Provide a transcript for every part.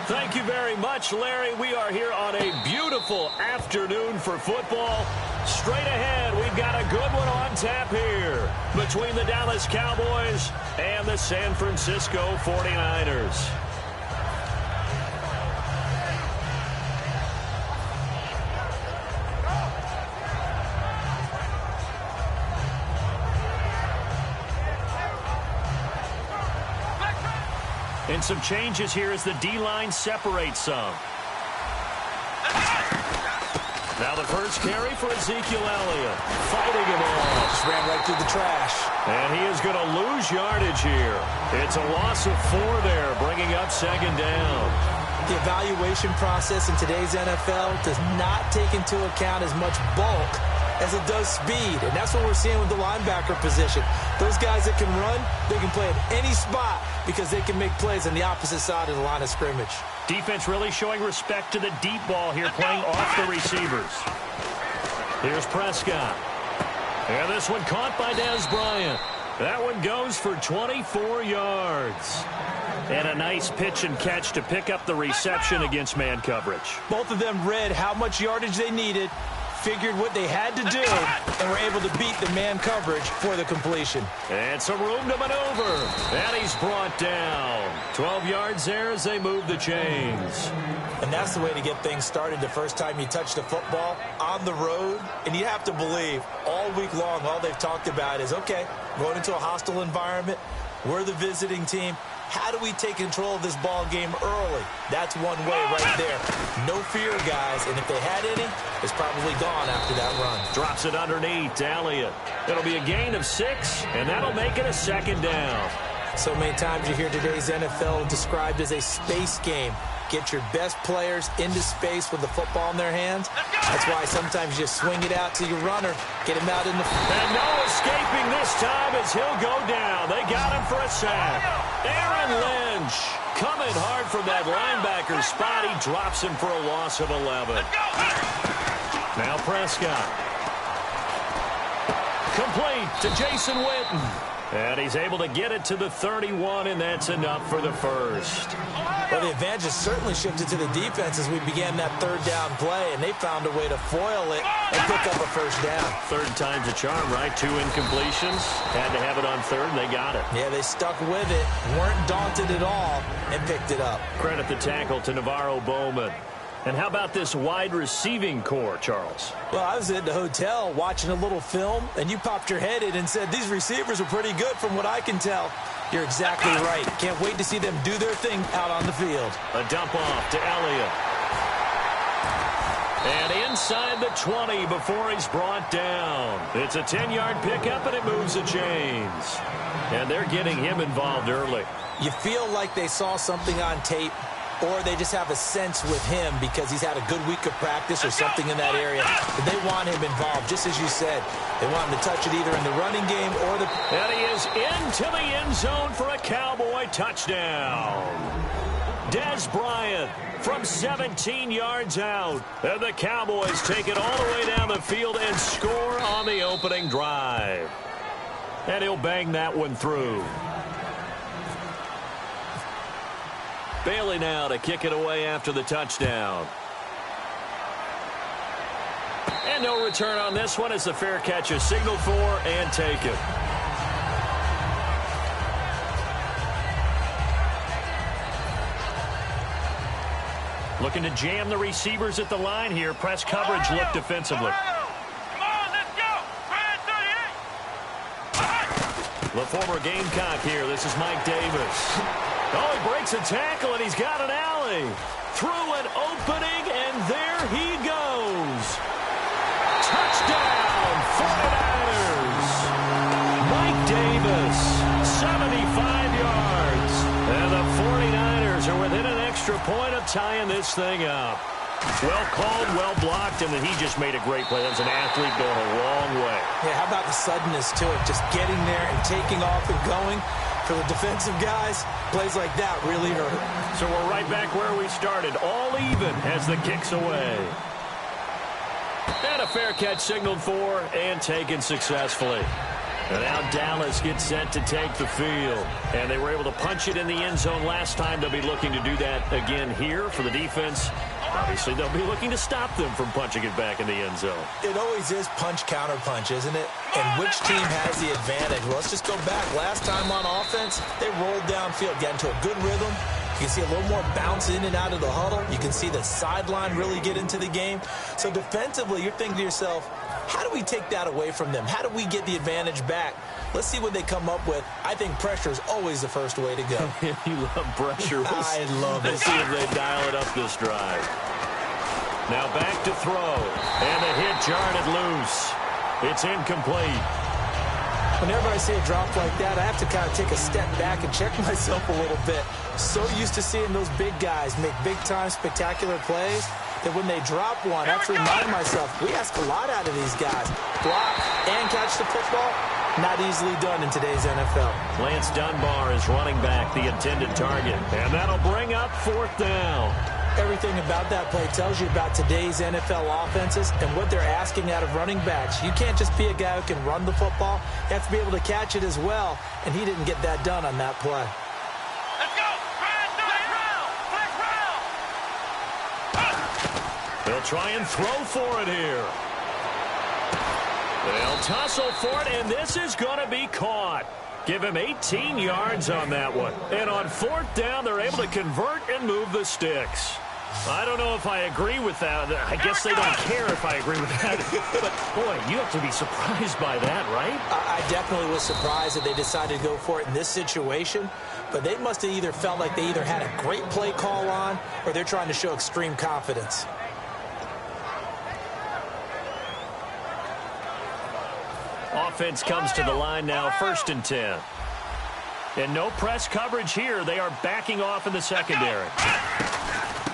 Thank you very much, Larry. We are here on a beautiful afternoon for football. Straight ahead, we've got a good one on tap here between the Dallas Cowboys and the San Francisco 49ers. And some changes here as the D-line separates some. Now the first carry for Ezekiel Elliott. Fighting him off. Just ran right through the trash. And he is going to lose yardage here. It's a loss of 4 there, bringing up second down. The evaluation process in today's NFL does not take into account as much bulk as it does speed. And that's what we're seeing with the linebacker position. Those guys that can run, they can play at any spot because they can make plays on the opposite side of the line of scrimmage. Defense really showing respect to the deep ball here, playing off the receivers. Here's Prescott. And this one caught by Dez Bryant. That one goes for 24 yards. And a nice pitch and catch to pick up the reception against man coverage. Both of them read how much yardage they needed, figured what they had to do, and were able to beat the man coverage for the completion. And some room to maneuver. And he's brought down. 12 yards there as they move the chains. And that's the way to get things started the first time you touch the football on the road. And you have to believe all week long, all they've talked about is, okay, going into a hostile environment, we're the visiting team. How do we take control of this ball game early? That's one way right there. No fear, guys. And if they had any, it's probably gone after that run. Drops it underneath to Elliott. It'll be a gain of 6, and that'll make it a second down. So many times you hear today's NFL described as a space game. Get your best players into space with the football in their hands. That's why sometimes you swing it out to your runner, get him out in the... And no escaping this time as he'll go down. They got him for a sack. Aaron Lynch coming hard from that linebacker spot. He drops him for a loss of 11. Now Prescott. Complete to Jason Witten. And he's able to get it to the 31, and that's enough for the first. Well, the advantage has certainly shifted to the defense as we began that third down play, and they found a way to foil it and pick up a first down. Third time's a charm, right? 2 incompletions. Had to have it on third, and they got it. Yeah, they stuck with it, weren't daunted at all, and picked it up. Credit the tackle to Navarro Bowman. And how about this wide receiving core, Charles? Well, I was at the hotel watching a little film, and you popped your head in and said, these receivers are pretty good from what I can tell. You're exactly right. Can't wait to see them do their thing out on the field. A dump off to Elliott. And inside the 20 before he's brought down. It's a 10-yard pickup, and it moves the chains. And they're getting him involved early. You feel like they saw something on tape, or they just have a sense with him because he's had a good week of practice or something in that area. But they want him involved, just as you said. They want him to touch it either in the running game or the... And he is into the end zone for a Cowboy touchdown. Dez Bryant from 17 yards out. And the Cowboys take it all the way down the field and score on the opening drive. And he'll bang that one through. Bailey now to kick it away after the touchdown. And no return on this one as the fair catch is signaled for and taken. Looking to jam the receivers at the line here. Press coverage look defensively. Come on, let's go. Brad 38. The former Gamecock here. This is Mike Davis. Oh, he breaks a tackle, and he's got an alley. Through an opening, and there he goes. Touchdown, 49ers. Mike Davis, 75 yards. And the 49ers are within an extra point of tying this thing up. Well called, well blocked, and then he just made a great play. That was an athlete going a long way. Yeah, how about the suddenness to it? Just getting there and taking off and going. For the defensive guys, plays like that really hurt. So we're right back where we started, all even as the kick's away. And a fair catch signaled for and taken successfully. And now Dallas gets set to take the field. And they were able to punch it in the end zone last time. They'll be looking to do that again here for the defense. Obviously, they'll be looking to stop them from punching it back in the end zone. It always is punch-counter-punch, isn't it? And which team has the advantage? Well, let's just go back. Last time on offense, they rolled downfield, got into a good rhythm. You can see a little more bounce in and out of the huddle. You can see the sideline really get into the game. So defensively, you're thinking to yourself, how do we take that away from them? How do we get the advantage back? Let's see what they come up with. I think pressure is always the first way to go. You love pressure. I love it. Let's see if they dial it up this drive. Now back to throw. And the hit jarred it loose. It's incomplete. Whenever I see a drop like that, I have to kind of take a step back and check myself a little bit. So used to seeing those big guys make big-time spectacular plays that when they drop one, I have to remind myself, we ask a lot out of these guys. Block and catch the football, not easily done in today's NFL. Lance Dunbar is running back the intended target. And that'll bring up 4th down. Everything about that play tells you about today's NFL offenses and what they're asking out of running backs. You can't just be a guy who can run the football. You have to be able to catch it as well, and he didn't get that done on that play. Let's go. They'll try and throw for it here. They'll tussle for it, and this is going to be caught. Give him 18 yards on that one. And on 4th down, they're able to convert and move the sticks. I don't know if I agree with that. I guess they don't care if I agree with that. But, boy, you have to be surprised by that, right? I definitely was surprised that they decided to go for it in this situation. But they must have either felt like they either had a great play call on or they're trying to show extreme confidence. Offense comes to the line now, 1st and 10. And no press coverage here. They are backing off in the secondary.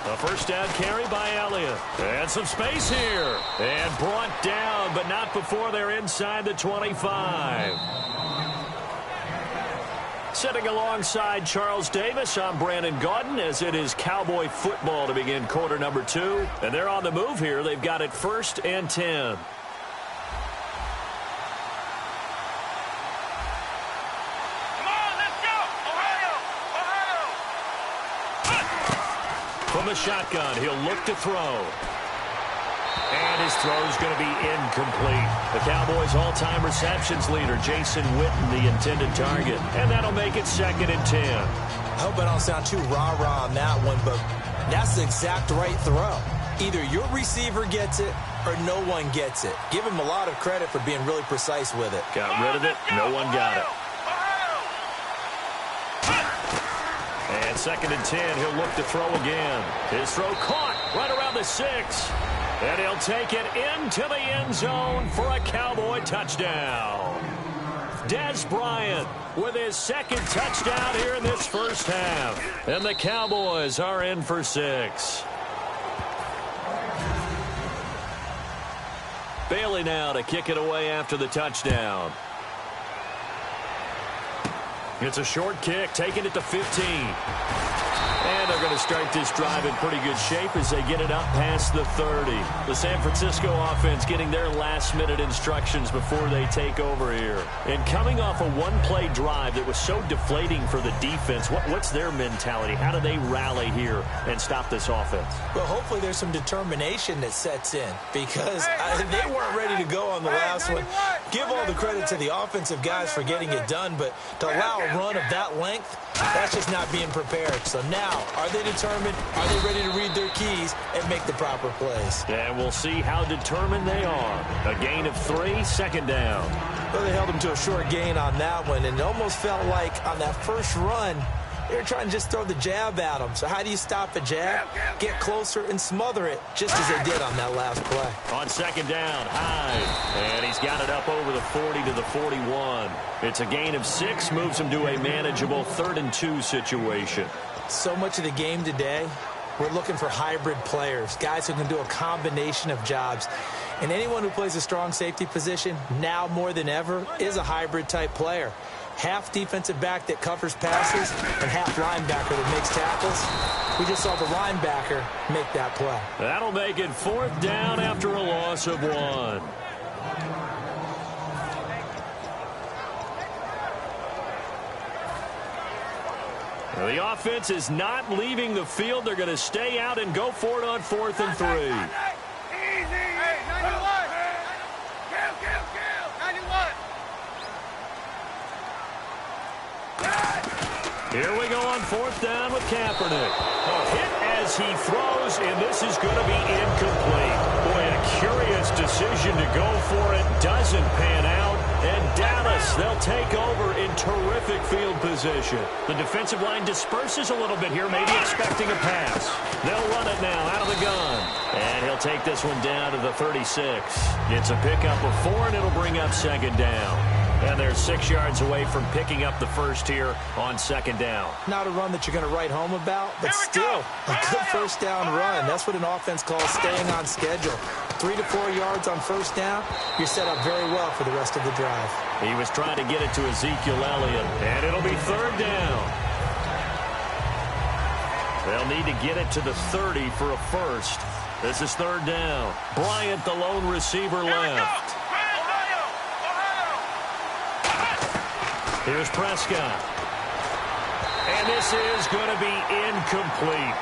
A 1st down carry by Elliott. And some space here. And brought down, but not before they're inside the 25. Sitting alongside Charles Davis, I'm Brandon Gaudin, as it is Cowboy football to begin quarter number 2. And they're on the move here. They've got it 1st and 10. From the shotgun, he'll look to throw. And his throw is going to be incomplete. The Cowboys' all-time receptions leader, Jason Witten, the intended target. And that'll make it 2nd and 10. I hope I don't sound too rah-rah on that one, but that's the exact right throw. Either your receiver gets it or no one gets it. Give him a lot of credit for being really precise with it. Got rid of it. No one got it. And 2nd and 10, he'll look to throw again. His throw caught right around the 6. And he'll take it into the end zone for a Cowboy touchdown. Dez Bryant with his 2nd touchdown here in this 1st half. And the Cowboys are in for 6. Bailey now to kick it away after the touchdown. It's a short kick, taking it to 15. And they're going to start this drive in pretty good shape as they get it up past the 30. The San Francisco offense getting their last-minute instructions before they take over here. And coming off a one-play drive that was so deflating for the defense, what's their mentality? How do they rally here and stop this offense? Well, hopefully there's some determination that sets in because they weren't ready to go on the last one. Give all the credit to the offensive guys for getting it done, but to allow a run of that length, that's just not being prepared. So now, are they determined? Are they ready to read their keys and make the proper plays? And we'll see how determined they are. A gain of 3, 2nd down. Well, they held them to a short gain on that one, and it almost felt like on that first run, they were trying to just throw the jab at them. So how do you stop a jab? Get closer and smother it, just as they did on that last play. On 2nd down, Hyde. And he's got it up over the 40 to the 41. It's a gain of 6, moves him to a manageable 3rd and 2 situation. So much of the game today, we're looking for hybrid players, guys who can do a combination of jobs. And anyone who plays a strong safety position, now more than ever, is a hybrid-type player. Half defensive back that covers passes and half linebacker that makes tackles. We just saw the linebacker make that play. That'll make it 4th down after a loss of 1. Well, the offense is not leaving the field. They're going to stay out and go for it on 4th and 3. Easy. Hey, 91. Kill. 91. Here we go on 4th down with Kaepernick. A hit as he throws, and this is going to be incomplete. Boy, a curious decision to go for it. Doesn't pan out. And Dallas, they'll take over in terrific field position. The defensive line disperses a little bit here, maybe expecting a pass. They'll run it now out of the gun. And he'll take this one down to the 36. It's a pickup of 4, and it'll bring up 2nd down. And they're 6 yards away from picking up the first here on 2nd down. Not a run that you're going to write home about, but still a good first down run. That's what an offense calls staying on schedule. 3 to 4 yards on first down, you're set up very well for the rest of the drive. He was trying to get it to Ezekiel Elliott, and it'll be 3rd down. They'll need to get it to the 30 for a first. This is 3rd down. Bryant, the lone receiver, left. Here's Prescott. And this is going to be incomplete.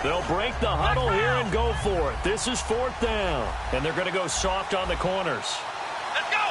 They'll break the huddle here and go for it. This is 4th down. And they're going to go soft on the corners. Let's go.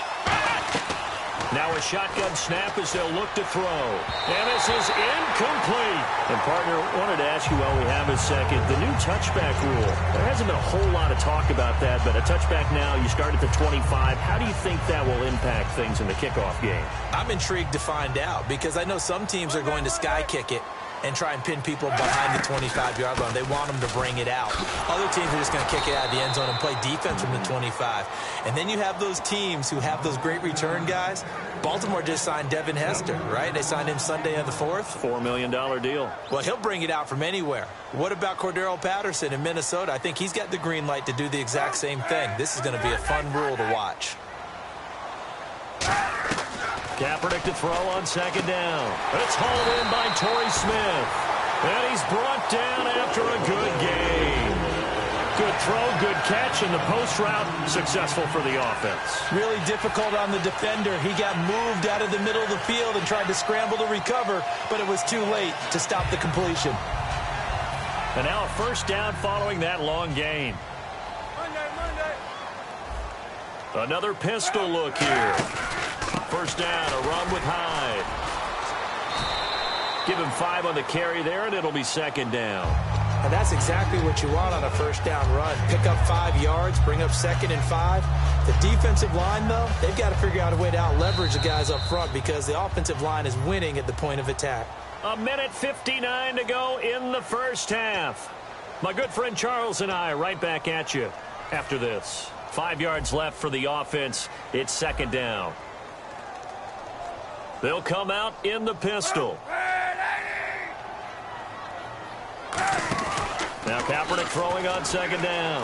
Now a shotgun snap as they'll look to throw. And this is incomplete. And, partner, wanted to ask you while we have a second, the new touchback rule. There hasn't been a whole lot of talk about that, but a touchback now, you start at the 25. How do you think that will impact things in the kickoff game? I'm intrigued to find out because I know some teams are going to sky kick it and try and pin people behind the 25-yard line. They want them to bring it out. Other teams are just going to kick it out of the end zone and play defense from the 25. And then you have those teams who have those great return guys. Baltimore just signed Devin Hester, right? They signed him Sunday on the 4th. $4 million deal. Well, he'll bring it out from anywhere. What about Cordero Patterson in Minnesota? I think he's got the green light to do the exact same thing. This is going to be a fun rule to watch. Kaepernick to throw on 2nd down. It's hauled in by Torrey Smith. And he's brought down after a good game. Good throw, good catch, and the post route successful for the offense. Really Difficult on the defender. He got moved out of the middle of the field and tried to scramble to recover, but it was too late to stop the completion. And now a first down following that long gain. Monday. Another pistol look here. First down, a run with Hyde. Give him 5 on the carry there, and it'll be 2nd down. And that's exactly what you want on a first down run. Pick up 5 yards, bring up 2nd and 5. The defensive line, though, they've got to figure out a way to out-leverage the guys up front because the offensive line is winning at the point of attack. 1:59 to go in the first half. My good friend Charles and I right back at you after this. 5 yards left for the offense. It's 2nd down. They'll come out in the pistol. Now Kaepernick throwing on 2nd down.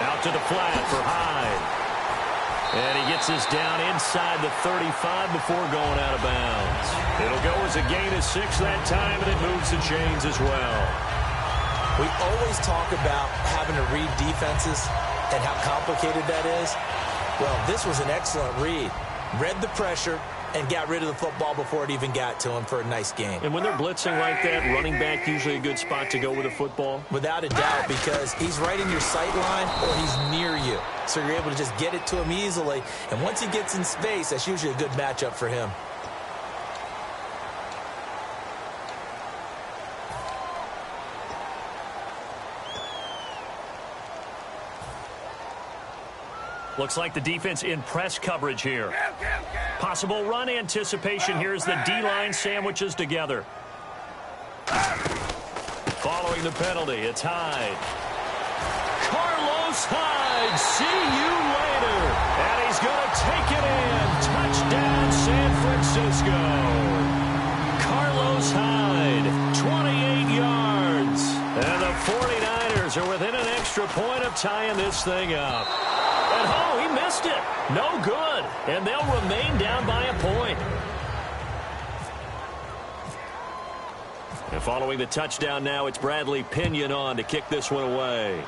Out to the flat for Hyde. And he gets this down inside the 35 before going out of bounds. It'll go as a gain of 6 that time, and it moves the chains as well. We always talk about having to read defenses and how complicated that is. Well, this was an excellent read. Read the pressure and got rid of the football before it even got to him for a nice game. And when they're blitzing like that, running back usually a good spot to go with the football? Without a doubt, because he's right in your sight line or he's near you. So you're able to just get it to him easily. And once he gets in space, that's usually a good matchup for him. Looks like the defense in press coverage here. Possible run anticipation here as the D-line sandwiches together. Following the penalty, it's Hyde. Carlos Hyde, see you later. And he's going to take it in. Touchdown, San Francisco. Carlos Hyde, 28 yards. And the 49ers are within an extra point of tying this thing up. And oh, he missed it. No good. And they'll remain down by a point. And following the touchdown now, it's Bradley Pinion on to kick this one away.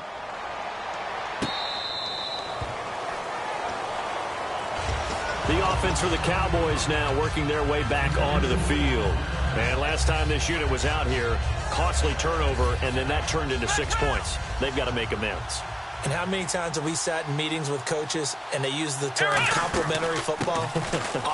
The offense for the Cowboys now working their way back onto the field. And last time this unit was out here, costly turnover, and then that turned into 6 points. They've got to make amends. And how many times have we sat in meetings with coaches and they use the term complementary football?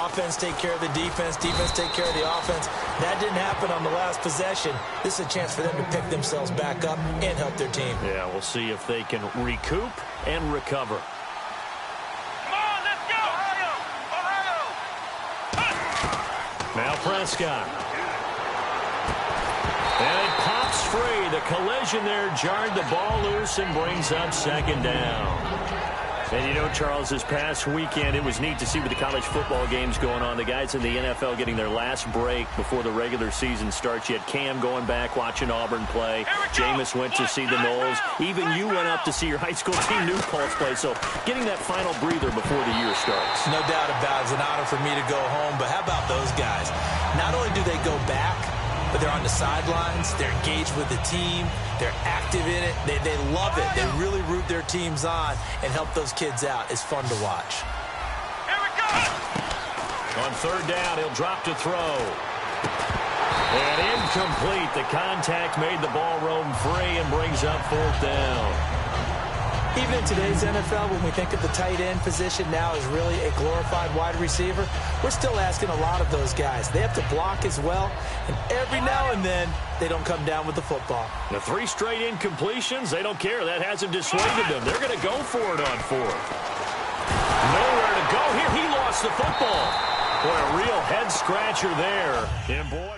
Offense take care of the defense, defense take care of the offense. That didn't happen on the last possession. This is a chance for them to pick themselves back up and help their team. Yeah, we'll see if they can recoup and recover. Come on, let's go! Ohio! Now Prescott. And it pops free. The collision there jarred the ball loose and brings up second down. And you know, Charles, this past weekend, it was neat to see with the college football games going on. The guys in the NFL getting their last break before the regular season starts. You had Cam going back, watching Auburn play. Jameis went to see the Knowles. Even you went up to see your high school team, New Paltz, play. So getting that final breather before the year starts. No doubt about it. It's an honor for me to go home. But how about those guys? Not only do they go back, but they're on the sidelines. They're engaged with the team. They're active in it. They love it. They really root their teams on and help those kids out. It's fun to watch. Here we go! On third down, he'll drop to throw. And incomplete. The contact made the ball roam free and brings up fourth down. Even in today's NFL, when we think of the tight end position now as really a glorified wide receiver, we're still asking a lot of those guys. They have to block as well, and every now and then, they don't come down with the football. The 3 straight incompletions, they don't care. That hasn't dissuaded them. They're going to go for it on fourth. Nowhere to go here. He lost the football. Boy, a real head-scratcher there. And boy...